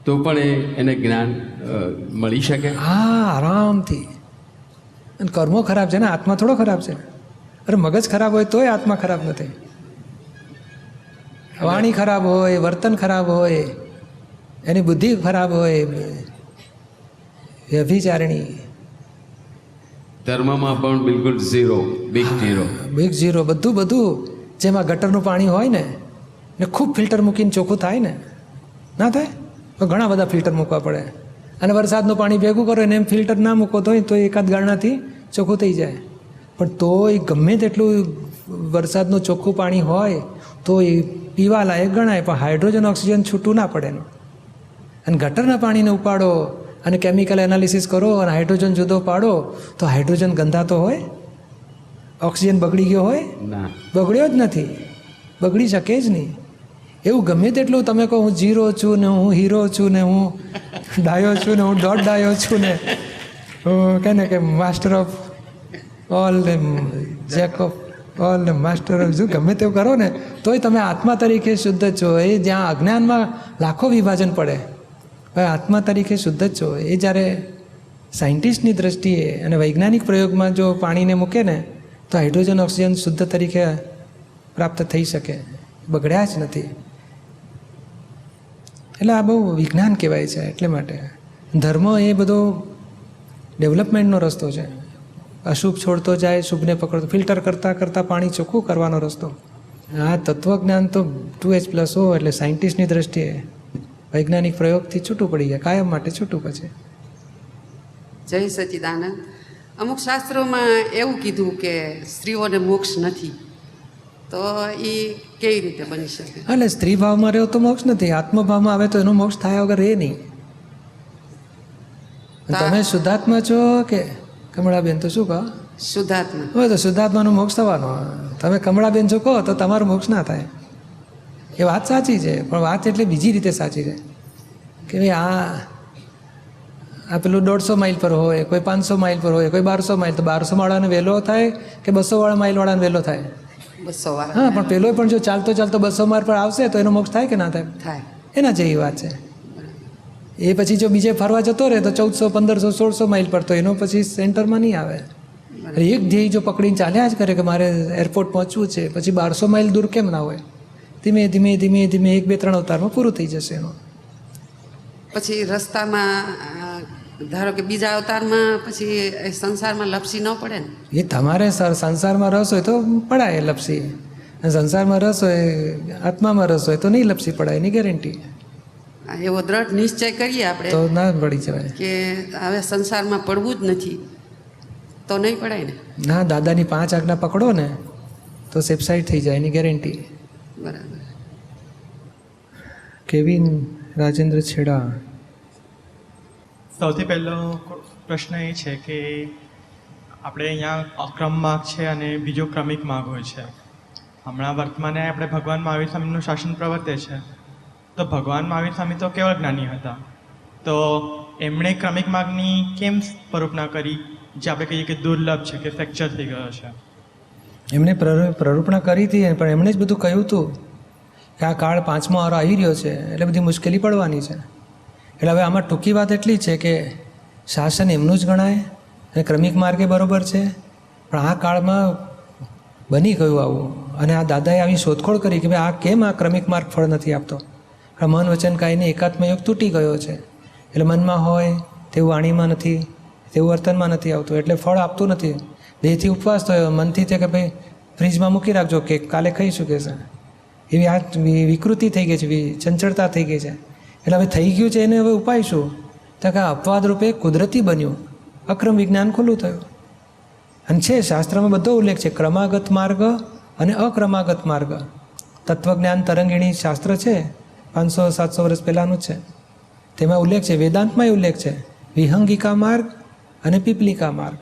તો પણ એને જ્ઞાન મળી શકે? હા, આરામથી. અને કર્મો ખરાબ છે ને, આત્મા થોડો ખરાબ છે. અરે મગજ ખરાબ હોય તોય આત્મા ખરાબ નથી. વાણી ખરાબ હોય, વર્તન ખરાબ હોય, એની બુદ્ધિ ખરાબ હોય, વ્યભિચારણી, ધર્મમાં પણ બિલકુલ zero, big zero. Big zero. બધું જેમાં ગટરનું પાણી હોય ને ખૂબ ફિલ્ટર મૂકીને ચોખ્ખું થાય ને, ના થાય તો ઘણા બધા ફિલ્ટર મૂકવા પડે. અને વરસાદનું પાણી ભેગું કરો ને એમ ફિલ્ટર ના મૂકો તો એકાદ ગાળનાથી ચોખ્ખું થઈ જાય. પણ તોય ગમે તેટલું વરસાદનું ચોખ્ખું પાણી હોય તો એ પીવા લાયક ગણાય, પણ હાઇડ્રોજન ઓક્સિજન છૂટું ના પડે એનું. અને ગટરના પાણીને ઉપાડો અને કેમિકલ એનાલિસિસ કરો અને હાઇડ્રોજન જુદો પાડો તો હાઇડ્રોજન ગંધાતો હોય? ઓક્સિજન બગડી ગયો હોય? ના, બગડ્યો જ નથી, બગડી શકે જ નહીં. એવું ગમે તેટલું તમે કહો હું ઝીરો છું ને, હું હીરો છું ને, હું ડાયો છું ને, હું ડોટ ડાયો છું ને, હું કહે ને કે માસ્ટર ઓફ ઓલ ને જેક ઓફ ઓલ ને માસ્ટર ઓફ, શું ગમે તેવું કરો ને તોય તમે આત્મા તરીકે શુદ્ધ જ છો. એ જ્યાં અજ્ઞાનમાં લાખો વિભાજન પડે, હવે આત્મા તરીકે શુદ્ધ જ છો. એ જ્યારે સાયન્ટિસ્ટની દ્રષ્ટિએ અને વૈજ્ઞાનિક પ્રયોગમાં જો પાણીને મૂકે ને તો હાઇડ્રોજન ઓક્સિજન શુદ્ધ તરીકે પ્રાપ્ત થઈ શકે, બગડ્યા જ નથી. એટલે આ બહુ વિજ્ઞાન કહેવાય છે. એટલે માટે ધર્મ એ બધો ડેવલપમેન્ટનો રસ્તો છે. અશુભ છોડતો જાય, શુભને પકડતો, ફિલ્ટર કરતાં કરતાં પાણી ચોખ્ખું કરવાનો રસ્તો. આ તત્વજ્ઞાન તો 2H+O એટલે સાયન્ટિસ્ટની દ્રષ્ટિએ વૈજ્ઞાનિક પ્રયોગથી છૂટું પડી ગયા, કાયમ માટે છૂટું. પછી જય સચ્ચિદાનંદ. અમુક શાસ્ત્રોમાં એવું કીધું કે સ્ત્રીઓને મોક્ષ નથી, તો એ કેવી રીતે બની શકે? એટલે સ્ત્રી ભાવમાં રહ્યો તો મોક્ષ નથી, આત્મભાવમાં આવે તો એનો મોક્ષ થાય વગર એ નહીં. તમે શુદ્ધાત્મા છો કે કમળાબેન? તો શું કહો? શુદ્ધાત્મા. હવે તો શુદ્ધાત્માનો મોક્ષ થવાનો. તમે કમળાબેન છો કહો તો તમારો મોક્ષ ના થાય. એ વાત સાચી છે, પણ વાત એટલે બીજી રીતે સાચી છે કે ભાઈ આ પેલું 150 માઇલ પર હોય, કોઈ 500 માઇલ પર હોય, કોઈ 1200 માઇલ, તો 1200 વાળાને વહેલો થાય કે 200 માઇલ વાળાને વહેલો થાય? 200 વાળા. હા, પણ પેલો પણ જો ચાલતો 200 માઇલ પર આવશે તો એનો મોક્ષ થાય કે ના થાય? થાય. એના જેવી વાત છે. એ પછી જો બીજે ફરવા જતો રહે તો 1400, 1500, 1600 માઇલ પર, તો એનો પછી સેન્ટરમાં નહીં આવે. એક ધ્યેય જો પકડીને ચાલ્યા જ કરે કે મારે એરપોર્ટ પહોંચવું છે, પછી 1200 માઇલ દૂર કેમ ના હોય? ધીમે ધીમે ધીમે ધીમે 1, 2, 3 અવતારમાં પૂરું થઈ જશે એનું. પછી રસ્તામાં ધારો કે બીજા અવતારમાં પછી સંસારમાં લપસી ન પડે ને? એ તમારે સંસારમાં રસ હોય તો પડાય લપસી, અને સંસારમાં રસ હોય, આત્મામાં રસ હોય તો નહીં લપસી પડાય, એની ગેરંટી. એવો દ્રઢ નિશ્ચય કરીએ આપણે તો ના પડી જવાય કે હવે સંસારમાં પડવું જ નથી, તો નહીં પડાય ને? ના, દાદાની 5 આજ્ઞા પકડો ને તો સેફસાઇડ થઈ જાય, એની ગેરંટી. બરાબર. કેવિન રાજેન્દ્ર છેડા. સૌથી પહેલો પ્રશ્ન એ છે કે આપણે અહીંયા અક્રમ માર્ગ છે અને બીજો ક્રમિક માર્ગ હોય છે. હમણાં વર્તમાને આપણે ભગવાન મહાવીર સ્વામીનું શાસન પ્રવર્તે છે, તો ભગવાન મહાવીર સ્વામી તો કેવળ જ્ઞાની હતા, તો એમણે ક્રમિક માર્ગની કેમ પ્રરૂપના કરી, જે આપણે કહીએ કે દુર્લભ છે, કે ફ્રેક્ચર થઈ ગયો છે? એમણે પ્રરૂપણા કરી હતી, પણ એમણે જ બધું કહ્યું હતું કે આ કાળ 5મો આરો આવી રહ્યો છે એટલે બધી મુશ્કેલી પડવાની છે. એટલે હવે આમાં ટૂંકી વાત એટલી છે કે શાસન એમનું જ ગણાય અને ક્રમિક માર્ગે બરાબર છે, પણ આ કાળમાં બની ગયું આવું. અને આ દાદાએ આવી શોધખોળ કરી કે ભાઈ આ કેમ આ ક્રમિક માર્ગ ફળ નથી આપતો? આ મન વચન કાયને એકાત્મયોગ તૂટી ગયો છે, એટલે મનમાં હોય તેવું વાણીમાં નથી, તેવું વર્તનમાં નથી આવતું, એટલે ફળ આપતું નથી. દેહથી ઉપવાસ થયો, મનથી તે કે ભાઈ ફ્રીજમાં મૂકી રાખજો કે કાલે ખાઈ શકે છે, એવી આ વિકૃતિ થઈ ગઈ છે, ચંચળતા થઈ ગઈ છે. એટલે હવે થઈ ગયું છે, એને હવે ઉપાય શું? તો કે અપવાદ રૂપે કુદરતી બન્યું, અક્રમ વિજ્ઞાન ખુલ્લું થયું. અને છે શાસ્ત્રમાં બધો ઉલ્લેખ છે, ક્રમાગત માર્ગ અને અક્રમાગત માર્ગ. તત્વજ્ઞાન તરંગીણી શાસ્ત્ર છે, 500-700 વર્ષ પહેલાંનું જ છે. તેમાં ઉલ્લેખ છે, વેદાંતમાંય ઉલ્લેખ છે, વિહંગિકા માર્ગ અને પીપલિકા માર્ગ.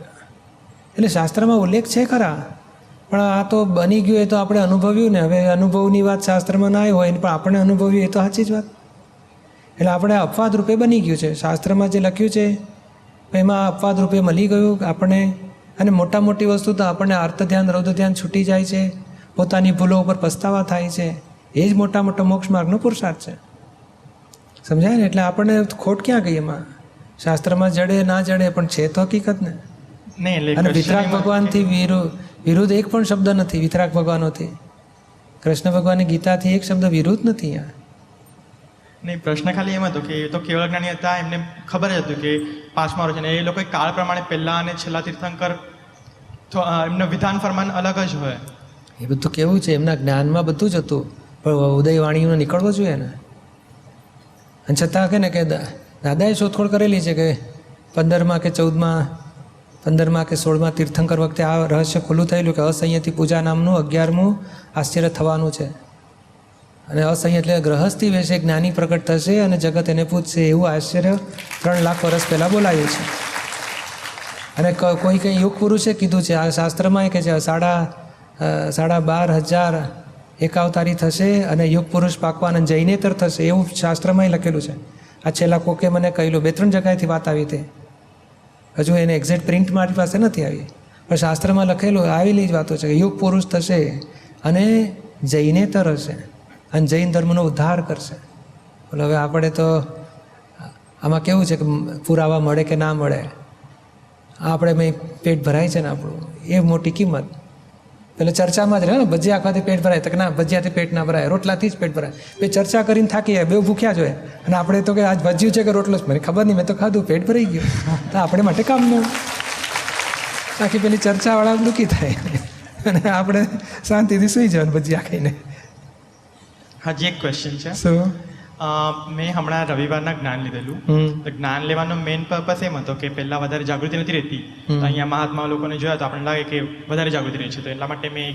એટલે શાસ્ત્રમાં ઉલ્લેખ છે ખરા, પણ આ તો બની ગયું એ તો આપણે અનુભવ્યું ને. હવે અનુભવની વાત શાસ્ત્રમાં ના હોય પણ આપણે અનુભવ્યું એ તો સાચી જ વાત. એટલે આપણે અપવાદ રૂપે બની ગયું છે. શાસ્ત્રમાં જે લખ્યું છે એમાં અપવાદ રૂપે મળી ગયું આપણને. અને મોટા મોટી વસ્તુ તો આપણને આર્ત ધ્યાન, રૌદ્ર ધ્યાન છૂટી જાય છે, પોતાની ભૂલો ઉપર પસ્તાવા થાય છે. એ જ મોટા મોટો મોક્ષ માર્ગનો પુરુષાર્થ છે. સમજાય ને? એટલે આપણને ખોટ ક્યાં ગઈ એમાં? શાસ્ત્રમાં જડે ના જડે પણ છે તો હકીકત ને. નહીં એટલે અને question વિતરાગ એમાં ભગવાનથી વિરુદ્ધ એક પણ શબ્દ નથી. વિતરાગ ભગવાનોથી, કૃષ્ણ ભગવાનની ગીતાથી એક શબ્દ વિરુદ્ધ નથી અહીંયા. નહીં, પ્રશ્ન ખાલી એમ હતો કે એ તો કેવળ જ્ઞાની હતા, એમને ખબર જ હતું કે પાંચમા રોજ, અને એ લોકો કાળ પ્રમાણે પહેલા અને છેલ્લા તીર્થંકર તો એમનું વિધાન ફરમાન અલગ જ હોય. એ બધું કેવું છે, એમના જ્ઞાનમાં બધું જ હતું, પણ ઉદયવાણીનો નીકળવો જોઈએ ને. અને છતાં કે ને કે દાદાએ શોધખોળ કરેલી છે કે 15મા કે 14મા કે 16મા તીર્થંકર વખતે આ રહસ્ય ખુલ્લું થયેલું કે અસંયતી પૂજા નામનું 11મું આશ્ચર્ય થવાનું છે. અને અસંય એટલે ગ્રહસ્થી વિશે જ્ઞાની પ્રગટ થશે અને જગત એને પૂછશે, એવું આશ્ચર્ય 3 લાખ વર્ષ પહેલાં બોલાયું છે. અને કોઈ કંઈ યુગ પુરુષે કીધું છે, આ શાસ્ત્રમાં કે છે 12,500 એકાવતારી થશે અને યુગ પુરુષ પાકવાન અને જૈનેતર થશે, એવું શાસ્ત્રમાં લખેલું છે. આ છેલ્લા કોકે મને કહેલું, 2-3 જગ્યાએથી વાત આવી હતી. હજુ એને એક્ઝેક્ટ પ્રિન્ટ મારી પાસે નથી આવી, પણ શાસ્ત્રમાં લખેલું આવેલી જ વાતો છે કે યુગ પુરુષ થશે અને જૈનેતર હશે અને જૈન ધર્મનો ઉદ્ધાર કરશે. બોલો હવે આપણે તો આમાં કેવું છે કે પુરાવા મળે કે ના મળે, આપણે મેં પેટ ભરાય છે ને આપણું, એ મોટી કિંમત. પેલા ચર્ચામાં જ રહે ને, ભજીયા ખાવાથી પેટ ભરાય, તો કે ના ભજીયાથી પેટ ના ભરાય, રોટલાથી જ પેટ ભરાય. બે ચર્ચા કરીને થાકી જાય, બે ભૂખ્યા જ હોય, અને આપણે તો કે આજ ભજ્યું છે કે રોટલો છે, મને ખબર નહીં, મેં તો ખાધું, પેટ ભરાઈ ગયું, તો આપણે માટે કામનું. બાકી પેલી ચર્ચાવાળા દુઃખી થાય અને આપણે શાંતિથી સૂઈ જવાનું ભજીયા ખાઈને. હજી એક ક્વેશ્ચન છે. શું? મેં હમણાં રવિવારના જ્ઞાન લીધેલું. તો જ્ઞાન લેવાનો મેઇન પર્પસ એમ હતો કે પહેલાં વધારે જાગૃતિ નથી રહેતી, તો અહીંયા મહાત્મા લોકોને જોયા તો આપણને લાગે કે વધારે જાગૃતિ રહે છે, તો એટલા માટે મેં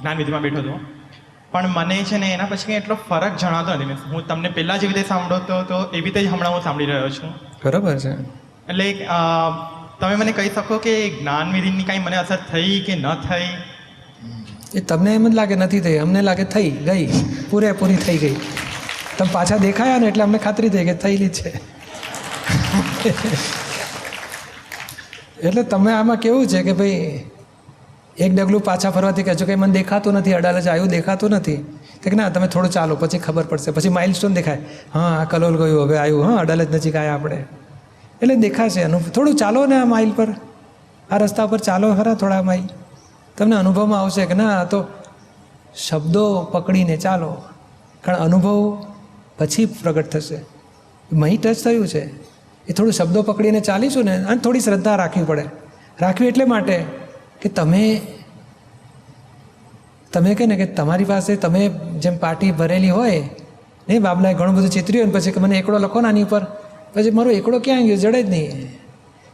જ્ઞાન વિધિમાં બેઠો હતો. પણ મને છે ને એના પછી કંઈ એટલો ફરક જણાતો નથી. મીન્સ હું તમને પહેલાં જેવી રીતે સાંભળતો હતો એવી રીતે જ હમણાં હું સાંભળી રહ્યો છું. બરાબર છે. એટલે તમે મને કહી શકો કે જ્ઞાન વિધિની કાંઈ મને અસર થઈ કે ન થઈ? એ તમને એમ જ લાગે નથી થઈ, અમને લાગે થઈ ગઈ, પૂરેપૂરી થઈ ગઈ. તમે પાછા દેખાયા ને એટલે અમને ખાતરી થઈ કે થયેલી જ છે. એટલે તમે આમાં કેવું છે કે ભાઈ એક ડગલું પાછા ફરવાથી કહેજો કે મને દેખાતું નથી, અડાલજ આવ્યું દેખાતું નથી, તો કે ના તમે થોડું ચાલો પછી ખબર પડશે, પછી માઇલસ્ટોન દેખાય, હા આ કલોલ ગયું હવે આવ્યું, હા અડાલજ નજીક આવ્યા આપણે, એટલે દેખાશે. થોડું ચાલો ને આ માઇલ પર, આ રસ્તા પર ચાલો ખરા થોડા માઇલ, તમને અનુભવમાં આવશે કે ના આ તો શબ્દો પકડીને ચાલો, કારણ અનુભવ પછી પ્રગટ થશે. મહી ટચ થયું છે, એ થોડું શબ્દો પકડીને ચાલીશું ને, અને થોડી શ્રદ્ધા રાખવી પડે. રાખવી એટલે માટે કે તમે કહે ને કે તમારી પાસે તમે જેમ પાટી ભરેલી હોય નહીં, બાબલાએ ઘણું બધું ચિતર્યું ને પછી કે મને એકડો લખો ને આની ઉપર, પછી મારો એકડો ક્યાં ગયો, જડે જ નહીં.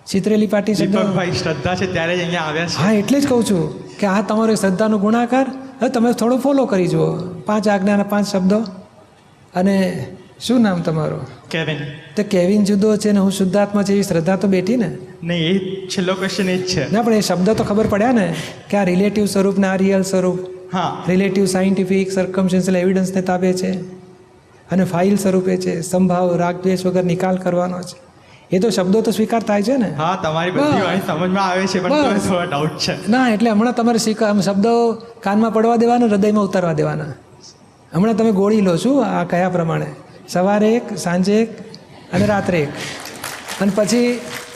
ચિત્રેલી પાટી દીપકભાઈ શ્રદ્ધા છે ત્યારે જ અહીંયા આવ્યા છે. હા એટલે જ કહું છું કે આ તમારો શ્રદ્ધાનો ગુણાકાર. હવે તમે થોડો ફોલો કરી જુઓ, 5 આજ્ઞાના 5 શબ્દો. અને શું નામ તમારું? કેવિન. તો કેવિન જુદો છે ને હું શુદ્ધાત્મા છે, એવી શ્રદ્ધા તો બેઠી ને. નહીં, એ છેલ્લો ક્વેશ્ચન એ જ છે. ના પણ એ શબ્દ તો ખબર પડ્યા ને કે આ રિલેટિવ સ્વરૂપ ને આ રિયલ સ્વરૂપ. હા, રિલેટિવ સાયન્ટિફિક સર્કમસ્ટન્શિયલ એવિડન્સને તાબે છે અને ફાઇલ સ્વરૂપે છે, સંભાવ રાગ દ્વેષ વગર નિકાલ કરવાનો છે. એ તો શબ્દો તો સ્વીકાર થાય છે ને. હા, તમારી બધી વાણી સમજમાં આવે છે, પણ થોડો ડાઉટ છે. ના એટલે હમણાં તમારે શબ્દો કાનમાં પડવા દેવાના, હૃદયમાં ઉતારવા દેવાના. હમણાં તમે ગોળી લો છું આ કયા પ્રમાણે, સવારે 1, સાંજે 1 અને રાત્રે 1, અને પછી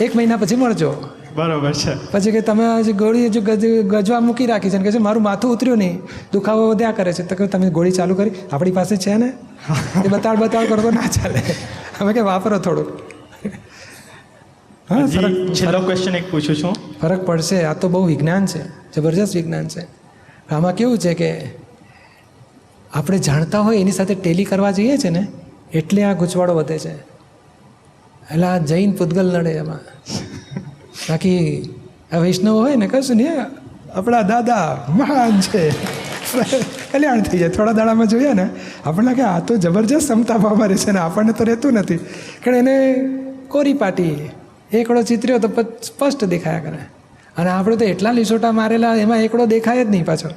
1 મહિના પછી મળજો. બરોબર છે. પછી કે તમે ગોળી જો ગજવા મૂકી રાખી છે ને કે છે મારું માથું ઉતર્યું નહીં, દુખાવો વધ્યા કરે છે, તો કે તમે ગોળી ચાલુ કરી, આપણી પાસે છે ને, એ બતાડ કરો તો ના ચાલે. અમે કે વાપરો થોડુંક. હા, છેલ્લો ક્વેશ્ચન એક પૂછું છું. ફરક પડશે. આ તો બહુ વિજ્ઞાન છે, જબરજસ્ત વિજ્ઞાન છે. આમાં કેવું છે કે આપણે જાણતા હોય એની સાથે ટેલી કરવા જઈએ છીએ ને એટલે આ ગૂંચવાડો વધે છે. એટલે આ જૈન પૂતગલ લડે એમાં. બાકી આ વૈષ્ણવ હોય ને કશું નહીં, આપણા દાદા મહાન છે, કલ્યાણ થઈ જાય. થોડા દાડામાં જોઈએ ને આપણને કે આ તો જબરજસ્ત ક્ષમતા ભાવમાં રહેશે ને આપણને તો રહેતું નથી, કારણ એને કોરી પાટી એકડો ચિત્ર્યો તો સ્પષ્ટ દેખાયા કરે, અને આપણે તો એટલા લીસોટા મારેલા એમાં એકડો દેખાય જ નહીં પાછો.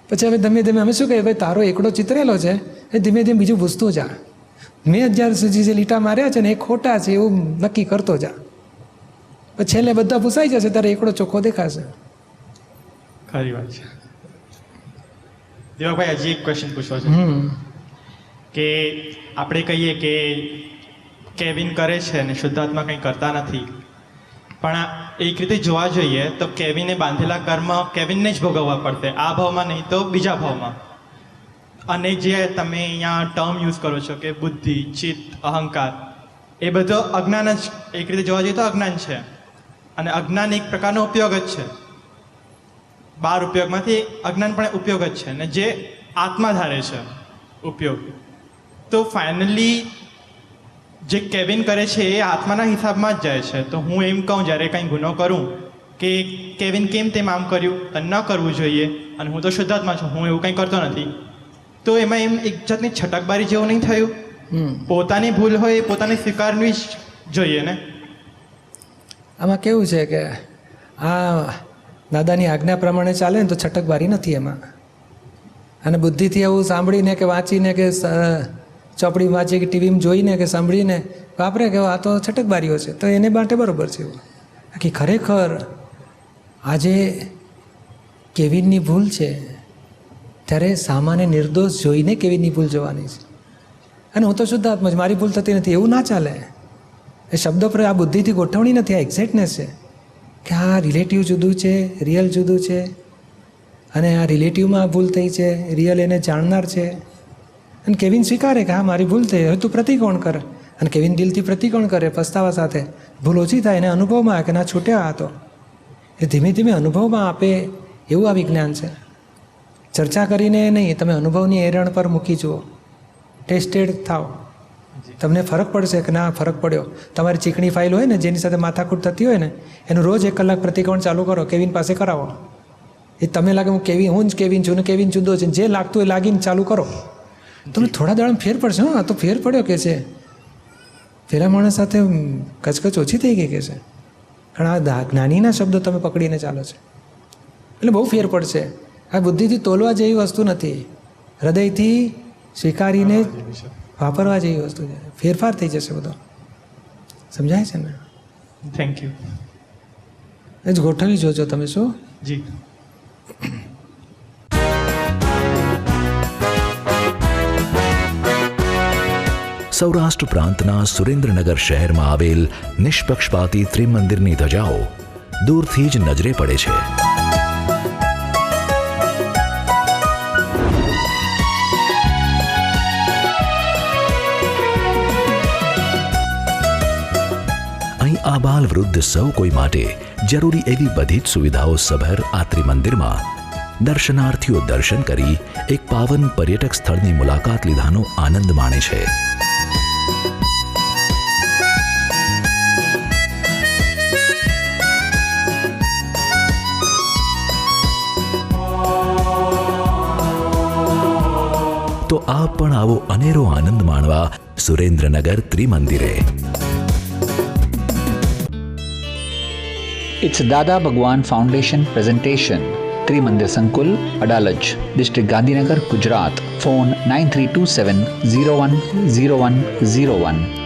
પછી હવે ધીમે ધીમે અમે શું કહીએ, ભાઈ તારો એકડો ચિતરેલો છે એ ધીમે ધીમે બીજું પૂછતું જા, મેં અત્યાર સુધી જે લીટા માર્યા છે ને એ ખોટા છે એવું નક્કી કરતો જા, પછી છેલ્લે બધા પૂછાઈ જશે ત્યારે એકડો ચોખ્ખો દેખાશે. ખરી વાત છે. દીપકભાઈ હજી એક ક્વેશ્ચન પૂછવો છે કે આપણે કહીએ કે કેવિન કરે છે અને શુદ્ધાત્મા કંઈ કરતા નથી, પણ એક રીતે જોવા જોઈએ તો કેવિને બાંધેલા કર્મ કેવિનને જ ભોગવવા પડશે, આ ભાવમાં નહીં તો બીજા ભાવમાં. અને જે તમે અહીંયા ટર્મ યુઝ કરો છો કે બુદ્ધિ, ચિત્ત, અહંકાર, એ બધો અજ્ઞાન જ, એક રીતે જોવા જઈએ તો અજ્ઞાન છે. અને અજ્ઞાન એક પ્રકારનો ઉપયોગ જ છે, 12 ઉપયોગમાંથી અજ્ઞાન પણ ઉપયોગ જ છે, અને જે આત્મા ધારે છે ઉપયોગ. તો ફાઇનલી જે કેવિન કરે છે એ આત્માના હિસાબમાં જ જાય છે. તો હું એમ કહું જ્યારે કંઈ ગુનો કરું કે કેવિન કેમ તેમ આમ કર્યું, અને ન કરવું જોઈએ, અને હું તો શુદ્ધાત્મા છું, હું એવું કંઈ કરતો નથી, તો એમાં એમ એક જાતની છટકબારી જેવું નહીં થયું? પોતાની ભૂલ હોય એ પોતાને સ્વીકારવી જ જોઈએ ને. આમાં કેવું છે કે આ દાદાની આજ્ઞા પ્રમાણે ચાલે ને તો છટકબારી નથી એમાં. અને બુદ્ધિથી એવું સાંભળીને કે વાંચીને કે ચોપડી વાંચી કે ટીવીમાં જોઈને કે સાંભળીને વાપરે કે આ તો છટકબારીઓ છે, તો એને માટે બરાબર છે એવું. બાકી ખરેખર આજે કેવિનની ભૂલ છે ત્યારે સામાન્ય નિર્દોષ જોઈને કેવિનની ભૂલ જોવાની છે. અને હું તો શુદ્ધાત્મા છું, મારી ભૂલ થતી નથી, એવું ના ચાલે. એ શબ્દો પર આ બુદ્ધિથી ગોઠવણી નથી, આ એક્ઝેક્ટનેસ છે કે આ રિલેટિવ જુદું છે, રિયલ જુદું છે. અને આ રિલેટિવમાં ભૂલ થઈ છે, રિયલ એને જાણનાર છે. અને કેવિન સ્વીકારે કે હા મારી ભૂલ થઈ, હવે તું પ્રતિકોણ કર. અને કેવિન દિલથી પ્રતિકોણ કરે પસ્તાવા સાથે, ભૂલ ઓછી થાય એને અનુભવમાં આવે કે ના છૂટ્યા આ તો. એ ધીમે ધીમે અનુભવમાં આપે એવું આ વિજ્ઞાન છે. ચર્ચા કરીને નહીં, તમે અનુભવની એરણ પર મૂકી જુઓ, ટેસ્ટેડ થાવ, તમને ફરક પડશે કે ના ફરક પડ્યો. તમારી ચીકણી ફાઇલ હોય ને જેની સાથે માથાકૂટ થતી હોય ને, એનું રોજ 1 કલાક પ્રતિકોણ ચાલુ કરો, કેવિન પાસે કરાવો. એ તમે લાગે હું જ કેવિન છું ને કેવિન જુદો છે, જે લાગતું એ લાગીને ચાલુ કરો, તમને થોડા દાડામાં ફેર પડશે. હા તો ફેર પડ્યો કે છે, પેલા માણસ સાથે કચકચ ઓછી થઈ ગઈ કે છે, કારણ આ જ્ઞાનીના શબ્દો તમે પકડીને ચાલો છે એટલે બહુ ફેર પડશે. આ બુદ્ધિથી તોલવા જેવી વસ્તુ નથી, હૃદયથી સ્વીકારીને વાપરવા જેવી વસ્તુ છે. ફેરફાર થઈ જશે બધો, સમજાય છે ને? Thank you. એ જ ગોઠવી જોજો તમે. શું જી. સૌરાષ્ટ્ર પ્રાંતના સુરેન્દ્રનગર શહેરમાં આવેલ નિષ્પક્ષપાતી ત્રિમંદિરની ધજાઓ દૂરથી જ નજરે પડે છે. અહીં આબાલ વૃદ્ધ સૌ કોઈ માટે જરૂરી એવી બધી જ સુવિધાઓ સભર આ ત્રિમંદિરમાં દર્શનાર્થીઓ દર્શન કરી એક પાવન પર્યટક સ્થળની મુલાકાત લીધાનો આનંદ માણે છે. તો આપ પણ આવો અનેરો આનંદ માણવા Surendranagar ત્રિમંદિરે. It's Dada Bhagwan Foundation presentation. Trimandir Sankul, Adalaj, District Gandhinagar, Gujarat. Phone 9327 010101.